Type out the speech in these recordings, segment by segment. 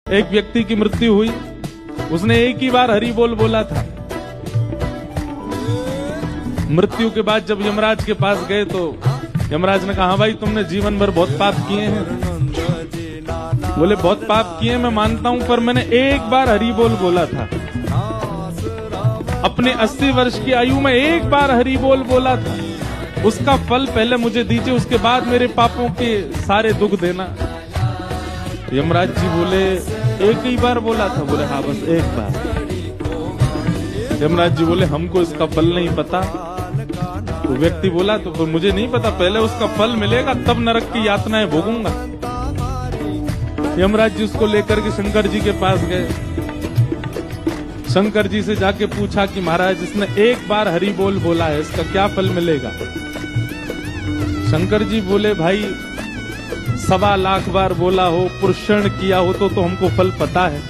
एक व्यक्ति की मृत्यु हुई, उसने एक ही बार हरि बोल बोला था। मृत्यु के बाद जब यमराज के पास गए तो यमराज ने कहा, भाई तुमने जीवन भर बहुत पाप किए हैं। बोले बहुत पाप किए मैं मानता हूं, पर मैंने एक बार हरि बोल बोला था। अपने 80 वर्ष की आयु में एक बार हरि बोल बोला था, उसका फल पहले मुझे दीजिए, उसके बाद मेरे पापों के सारे दुख देना। यमराज जी बोले एक ही बार बोला था। बोले हाँ बस एक बार। यमराज जी बोले हमको इसका फल नहीं पता। तो व्यक्ति बोला तो फिर मुझे नहीं पता, पहले उसका फल मिलेगा तब नरक की यातनाएं भोगूंगा। यमराज जी उसको लेकर के शंकर जी के पास गए। शंकर जी से जाके पूछा कि महाराज इसने एक बार हरि बोल बोला है, इसका क्या फल मिलेगा। शंकर जी बोले भाई 1.25 लाख बार बोला हो, पुरुषण किया हो तो हमको फल पता है।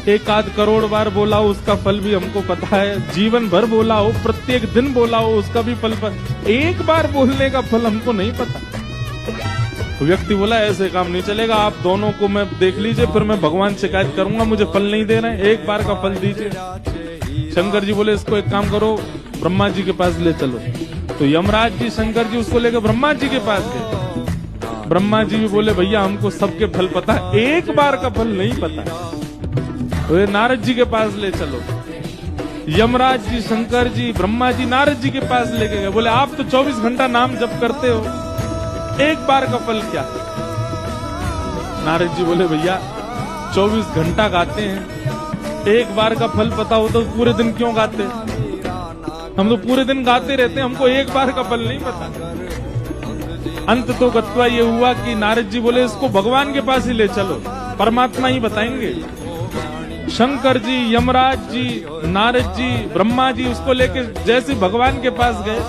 1 करोड़ बार बोला हो उसका फल भी हमको पता है। जीवन भर बोला हो, प्रत्येक दिन बोला हो उसका भी फल एक बार बोलने का फल हमको नहीं पता। तो व्यक्ति बोला ऐसे काम नहीं चलेगा, आप दोनों को मैं देख लीजिए, फिर मैं भगवान से शिकायत करूंगा, मुझे फल नहीं दे रहे हैं, एक बार का फल दीजिए। शंकर जी बोले इसको एक काम करो, ब्रह्मा जी के पास ले चलो। तो यमराज जी शंकर जी उसको लेकर ब्रह्मा जी के पास गए। ब्रह्मा जी भी बोले भैया हमको सबके फल पता है, एक बार का फल नहीं पता। तो नारद जी के पास ले चलो। यमराज जी शंकर जी ब्रह्मा जी नारद जी के पास लेके गए। बोले आप तो 24 घंटा नाम जप करते हो, एक बार का फल क्या। नारद जी बोले भैया 24 घंटा गाते हैं, एक बार का फल पता हो तो पूरे दिन क्यों गाते। हम तो पूरे दिन गाते रहते हैं, हमको एक बार का फल नहीं पता। अंत तो गत्वा ये हुआ कि नारद जी बोले इसको भगवान के पास ही ले चलो, परमात्मा ही बताएंगे। शंकर जी यमराज जी नारद जी ब्रह्मा जी उसको लेके जैसे भगवान के पास गए,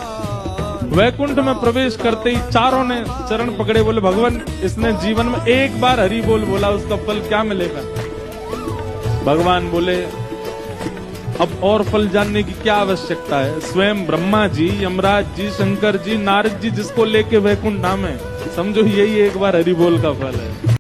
वैकुंठ में प्रवेश करते ही चारों ने चरण पकड़े। बोले भगवान इसने जीवन में एक बार हरि बोल बोला, उसका फल क्या मिलेगा। भगवान बोले अब और फल जानने की क्या आवश्यकता है। स्वयं ब्रह्मा जी यमराज जी शंकर जी नारद जी जिसको लेके वैकुंठ धाम है, समझो यही एक बार हरि बोल का फल है।